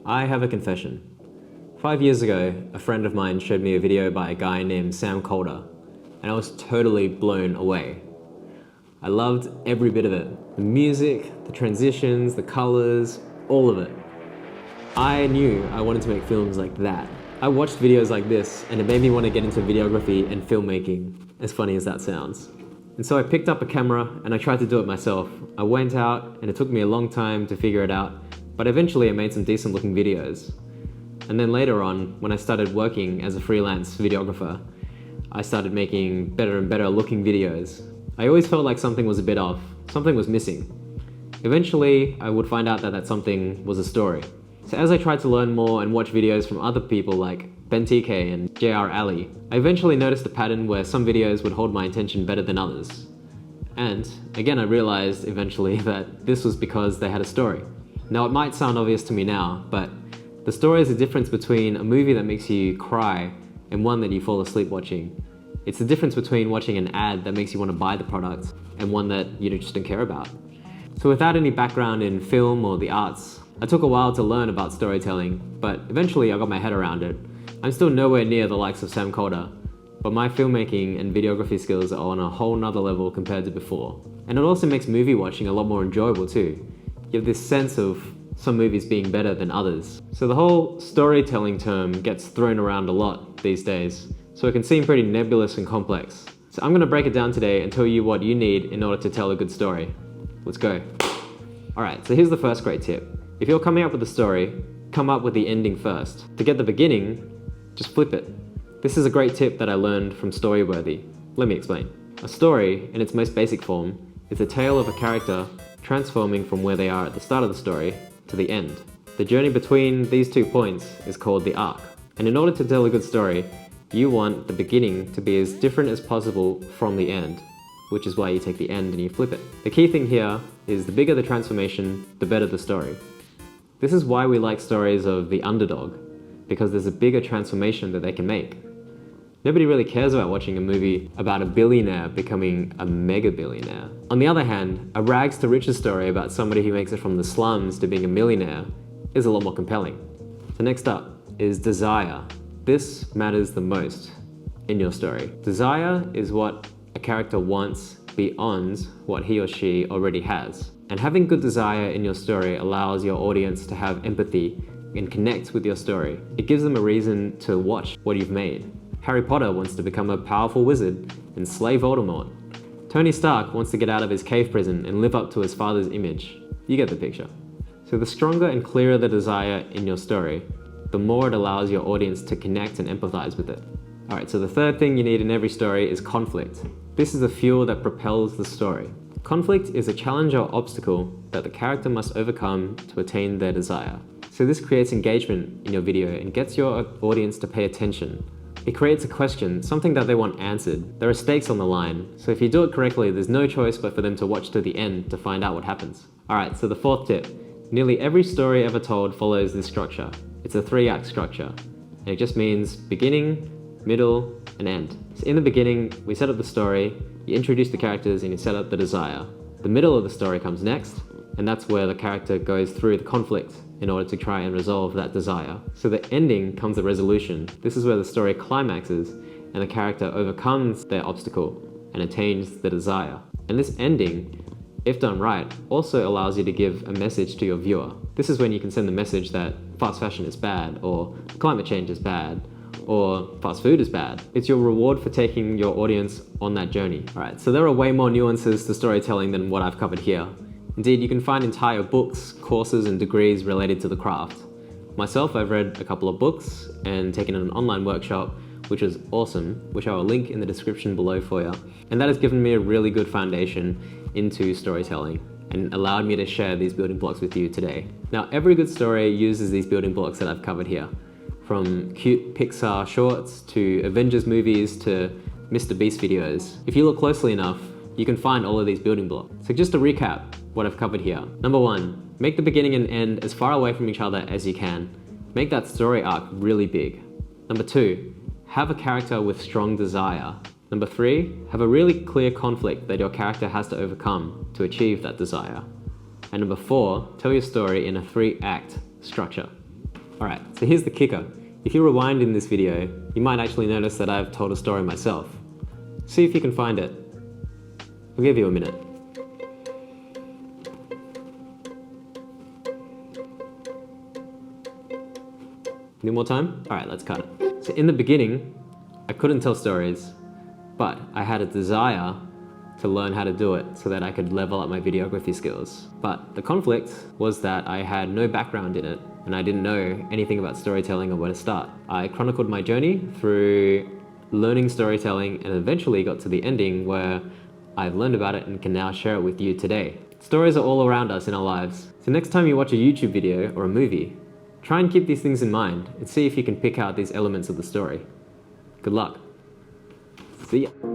I have a confession. 5 years ago, a friend of mine showed me a video by a guy named Sam Kolder, and I was totally blown away. I loved every bit of it. The music, the transitions, the colors, all of it. I knew I wanted to make films like that. I watched videos like this, and it made me want to get into videography and filmmaking, as funny as that sounds. And so I picked up a camera and I tried to do it myself. I went out, and it took me a long time to figure it out, but eventually I made some decent looking videos. And then later on, when I started working as a freelance videographer, I started making better and better looking videos. I always felt like something was a bit off, something was missing. Eventually, I would find out that that something was a story. So as I tried to learn more and watch videos from other people like Ben TK and JR Ali, I eventually noticed a pattern where some videos would hold my attention better than others. And again, I realized eventually that this was because they had a story. Now, it might sound obvious to me now, but the story is the difference between a movie that makes you cry and one that you fall asleep watching. It's the difference between watching an ad that makes you want to buy the product and one that you just don't care about. So without any background in film or the arts, I took a while to learn about storytelling, but eventually I got my head around it. I'm still nowhere near the likes of Sam Kolder, but my filmmaking and videography skills are on a whole nother level compared to before. And it also makes movie watching a lot more enjoyable too. You have this sense of some movies being better than others. So the whole storytelling term gets thrown around a lot these days, so it can seem pretty nebulous and complex. So I'm gonna break it down today and tell you what you need in order to tell a good story. Let's go. Alright, so here's the first great tip. If you're coming up with a story, come up with the ending first. To get the beginning, just flip it. This is a great tip that I learned from Storyworthy. Let me explain. A story, in its most basic form, is a tale of a character transforming from where they are at the start of the story to the end. The journey between these 2 points is called the arc. And in order to tell a good story, you want the beginning to be as different as possible from the end, which is why you take the end and you flip it. The key thing here is the bigger the transformation, the better the story. This is why we like stories of the underdog, because there's a bigger transformation that they can make. Nobody really cares about watching a movie about a billionaire becoming a mega billionaire. On the other hand, a rags to riches story about somebody who makes it from the slums to being a millionaire is a lot more compelling. So next up is desire. This matters the most in your story. Desire is what a character wants beyond what he or she already has. And having good desire in your story allows your audience to have empathy and connect with your story. It gives them a reason to watch what you've made. Harry Potter wants to become a powerful wizard and slay Voldemort. Tony Stark wants to get out of his cave prison and live up to his father's image. You get the picture. So the stronger and clearer the desire in your story, the more it allows your audience to connect and empathize with it. Alright, so the third thing you need in every story is conflict. This is the fuel that propels the story. Conflict is a challenge or obstacle that the character must overcome to attain their desire. So this creates engagement in your video and gets your audience to pay attention. It creates a question, something that they want answered. There are stakes on the line, so if you do it correctly, there's no choice but for them to watch to the end to find out what happens. Alright, so the fourth tip. Nearly every story ever told follows this structure. It's a 3-act structure, and it just means beginning, middle, and end. So in the beginning, we set up the story, you introduce the characters, and you set up the desire. The middle of the story comes next, and that's where the character goes through the conflict in order to try and resolve that desire. So the ending comes the resolution. This is where the story climaxes, and the character overcomes their obstacle and attains the desire. And this ending, if done right, also allows you to give a message to your viewer. This is when you can send the message that fast fashion is bad, or climate change is bad, or fast food is bad. It's your reward for taking your audience on that journey. Alright, so there are way more nuances to storytelling than what I've covered here. Indeed, you can find entire books, courses, and degrees related to the craft. Myself, I've read a couple of books and taken an online workshop, which was awesome, which I will link in the description below for you. And that has given me a really good foundation into storytelling and allowed me to share these building blocks with you today. Now, every good story uses these building blocks that I've covered here. From cute Pixar shorts to Avengers movies to Mr. Beast videos. If you look closely enough, you can find all of these building blocks. So just to recap what I've covered here. Number 1, make the beginning and end as far away from each other as you can. Make that story arc really big. Number 2, have a character with strong desire. Number 3, have a really clear conflict that your character has to overcome to achieve that desire. And number 4, tell your story in a 3-act structure. Alright, so here's the kicker. If you rewind in this video, you might actually notice that I've told a story myself. See if you can find it. I'll give you a minute. Need more time? Alright, let's cut it. So in the beginning, I couldn't tell stories, but I had a desire to learn how to do it so that I could level up my videography skills. But the conflict was that I had no background in it and I didn't know anything about storytelling or where to start. I chronicled my journey through learning storytelling and eventually got to the ending where I've learned about it and can now share it with you today. Stories are all around us in our lives. So next time you watch a YouTube video or a movie, try and keep these things in mind and see if you can pick out these elements of the story. Good luck. See ya.